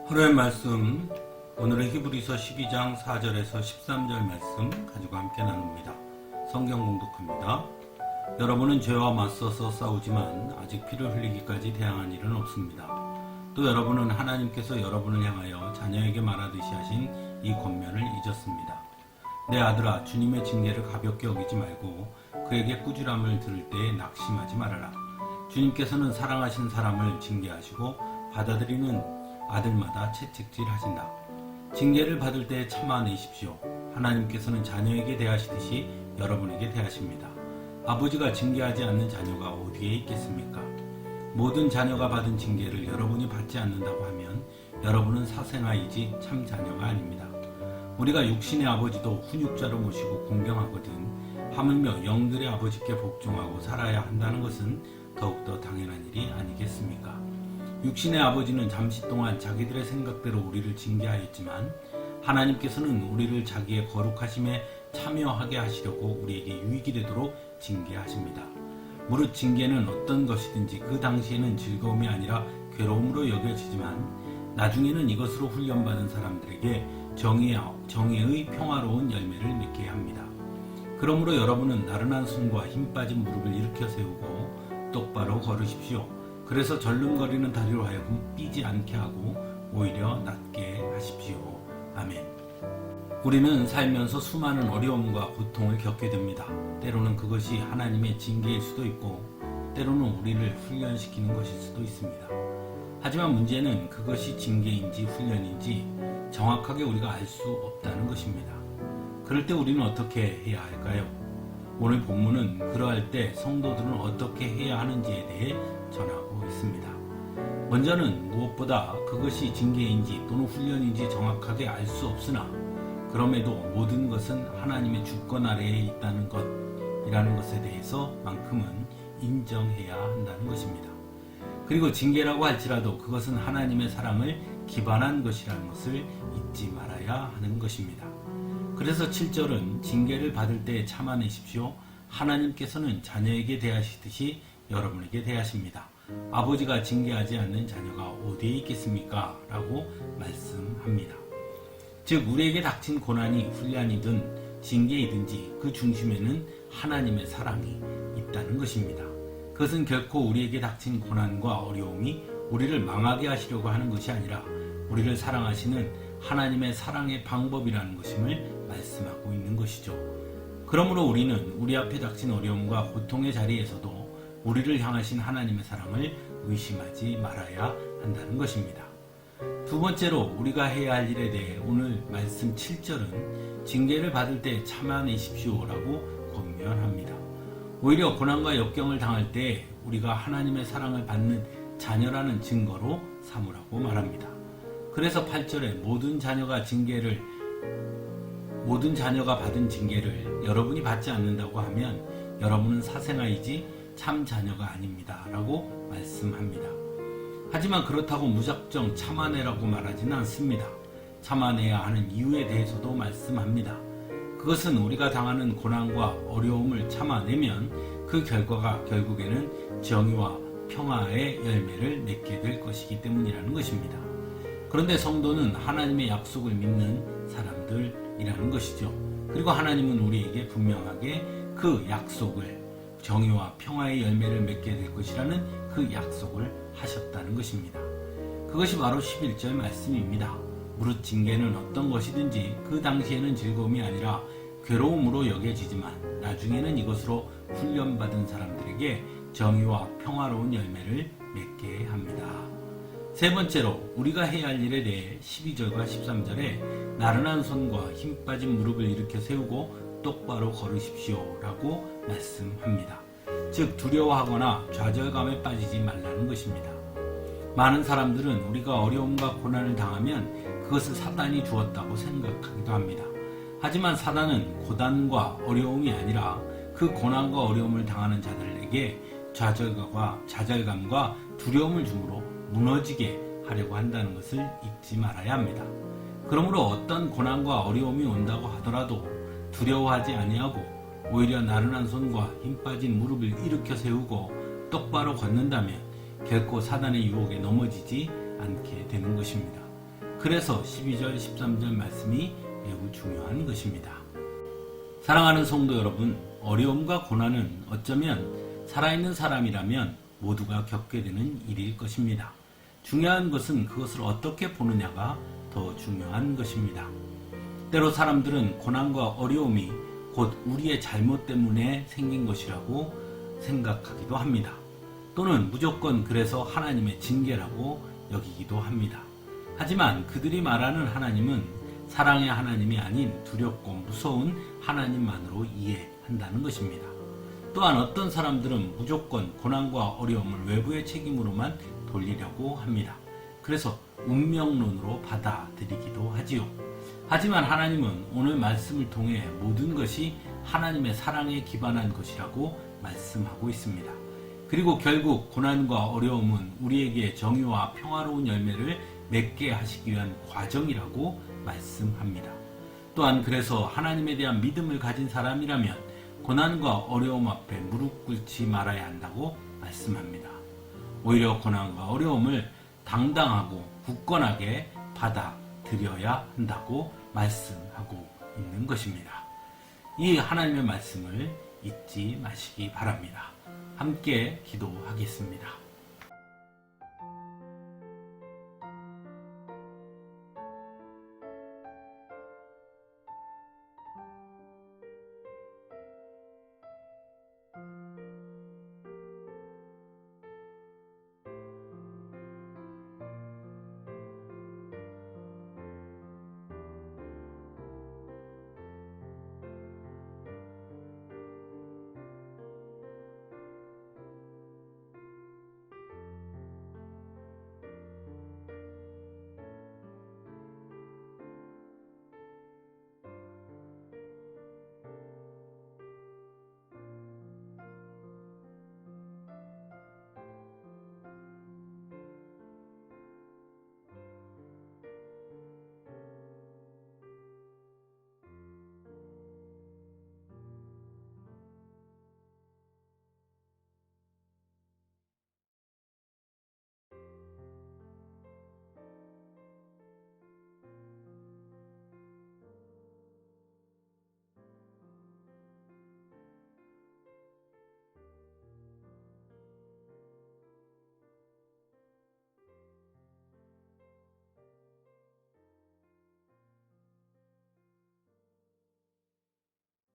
하루의 말씀, 오늘은 히브리서 12장 4절에서 13절 말씀 가지고 함께 나눕니다. 성경 공독합니다. 여러분은 죄와 맞서서 싸우지만 아직 피를 흘리기까지 대항한 일은 없습니다. 또 여러분은 하나님께서 여러분을 향하여 자녀에게 말하듯이 하신 이 권면을 잊었습니다. 내 아들아, 주님의 징계를 가볍게 여기지 말고 그에게 꾸지람을 들을 때에 낙심하지 말아라. 주님께서는 사랑하신 사람을 징계하시고 받아들이는 아들마다 채찍질 하신다. 징계를 받을 때 참아내십시오. 하나님께서는 자녀에게 대하시듯이 여러분에게 대하십니다. 아버지가 징계하지 않는 자녀가 어디에 있겠습니까? 모든 자녀가 받은 징계를 여러분이 받지 않는다고 하면 여러분은 사생아이지 참 자녀가 아닙니다. 우리가 육신의 아버지도 훈육자로 모시고 공경하거든 하물며 영들의 아버지께 복종하고 살아야 한다는 것은 더욱더 당연한 일이 아니겠습니까? 육신의 아버지는 잠시 동안 자기들의 생각대로 우리를 징계하였지만 하나님께서는 우리를 자기의 거룩하심에 참여하게 하시려고 우리에게 유익이 되도록 징계하십니다. 무릇 징계는 어떤 것이든지 그 당시에는 즐거움이 아니라 괴로움으로 여겨지지만 나중에는 이것으로 훈련받은 사람들에게 정의의 평화로운 열매를 맺게 합니다. 그러므로 여러분은 나른한 손과 힘 빠진 무릎을 일으켜 세우고 똑바로 걸으십시오. 그래서 절름거리는 다리로 하여금 삐지 않게 하고 오히려 낫게 하십시오. 아멘. 우리는 살면서 수많은 어려움과 고통을 겪게 됩니다. 때로는 그것이 하나님의 징계일 수도 있고 때로는 우리를 훈련시키는 것일 수도 있습니다. 하지만 문제는 그것이 징계인지 훈련인지 정확하게 우리가 알 수 없다는 것입니다. 그럴 때 우리는 어떻게 해야 할까요? 오늘 본문은 그러할 때 성도들은 어떻게 해야 하는지에 대해 전하고 있습니다. 먼저는 무엇보다 그것이 징계인지 또는 훈련인지 정확하게 알 수 없으나 그럼에도 모든 것은 하나님의 주권 아래에 있다는 것이라는 것에 대해서만큼은 인정해야 한다는 것입니다. 그리고 징계라고 할지라도 그것은 하나님의 사랑을 기반한 것이라는 것을 잊지 말아야 하는 것입니다. 그래서 7절은 징계를 받을 때 참아내십시오. 하나님께서는 자녀에게 대하시듯이 여러분에게 대하십니다. 아버지가 징계하지 않는 자녀가 어디에 있겠습니까? 라고 말씀합니다. 즉 우리에게 닥친 고난이 훈련이든 징계이든지 그 중심에는 하나님의 사랑이 있다는 것입니다. 그것은 결코 우리에게 닥친 고난과 어려움이 우리를 망하게 하시려고 하는 것이 아니라 우리를 사랑하시는 하나님의 사랑의 방법이라는 것임을 말씀하고 있는 것이죠. 그러므로 우리는 우리 앞에 닥친 어려움과 고통의 자리에서도 우리를 향하신 하나님의 사랑을 의심하지 말아야 한다는 것입니다. 두 번째로 우리가 해야 할 일에 대해 오늘 말씀 7절은 징계를 받을 때 참아내십시오라고 권면합니다. 오히려 고난과 역경을 당할 때 우리가 하나님의 사랑을 받는 자녀라는 증거로 삼으라고 말합니다. 그래서 8절에 모든 자녀가 받은 징계를 여러분이 받지 않는다고 하면 여러분은 사생아이지 참 자녀가 아닙니다 라고 말씀합니다. 하지만 그렇다고 무작정 참아내라고 말하지는 않습니다. 참아내야 하는 이유에 대해서도 말씀합니다. 그것은 우리가 당하는 고난과 어려움을 참아내면 그 결과가 결국에는 정의와 평화의 열매를 맺게 될 것이기 때문이라는 것입니다. 그런데 성도는 하나님의 약속을 믿는 사람들이라는 것이죠. 그리고 하나님은 우리에게 분명하게 그 약속을 정의와 평화의 열매를 맺게 될 것이라는 그 약속을 하셨다는 것입니다. 그것이 바로 11절 말씀입니다. 무릇 징계는 어떤 것이든지 그 당시에는 즐거움이 아니라 괴로움으로 여겨지지만 나중에는 이것으로 훈련받은 사람들에게 정의와 평화로운 열매를 맺게 합니다. 세 번째로 우리가 해야 할 일에 대해 12절과 13절에 나른한 손과 힘 빠진 무릎을 일으켜 세우고 똑바로 걸으십시오 라고 말씀합니다. 즉 두려워하거나 좌절감에 빠지지 말라는 것입니다. 많은 사람들은 우리가 어려움과 고난을 당하면 그것을 사단이 주었다고 생각하기도 합니다. 하지만 사단은 고난과 어려움이 아니라 그 고난과 어려움을 당하는 자들에게 좌절감과 두려움을 주므로 무너지게 하려고 한다는 것을 잊지 말아야 합니다. 그러므로 어떤 고난과 어려움이 온다고 하더라도 두려워하지 아니하고 오히려 나른한 손과 힘 빠진 무릎을 일으켜 세우고 똑바로 걷는다면 결코 사단의 유혹에 넘어지지 않게 되는 것입니다. 그래서 12절, 13절 말씀이 매우 중요한 것입니다. 사랑하는 성도 여러분, 어려움과 고난은 어쩌면 살아있는 사람이라면 모두가 겪게 되는 일일 것입니다. 중요한 것은 그것을 어떻게 보느냐가 더 중요한 것입니다. 때로 사람들은 고난과 어려움이 곧 우리의 잘못 때문에 생긴 것이라고 생각하기도 합니다. 또는 무조건 그래서 하나님의 징계라고 여기기도 합니다. 하지만 그들이 말하는 하나님은 사랑의 하나님이 아닌 두렵고 무서운 하나님만으로 이해한다는 것입니다. 또한 어떤 사람들은 무조건 고난과 어려움을 외부의 책임으로만 돌리려고 합니다. 그래서 운명론으로 받아들이기도 하지요. 하지만 하나님은 오늘 말씀을 통해 모든 것이 하나님의 사랑에 기반한 것이라고 말씀하고 있습니다. 그리고 결국 고난과 어려움은 우리에게 정의와 평화로운 열매를 맺게 하시기 위한 과정이라고 말씀합니다. 또한 그래서 하나님에 대한 믿음을 가진 사람이라면 고난과 어려움 앞에 무릎 꿇지 말아야 한다고 말씀합니다. 오히려 고난과 어려움을 당당하고 굳건하게 받아들여야 한다고 말씀하고 있는 것입니다. 이 하나님의 말씀을 잊지 마시기 바랍니다. 함께 기도하겠습니다.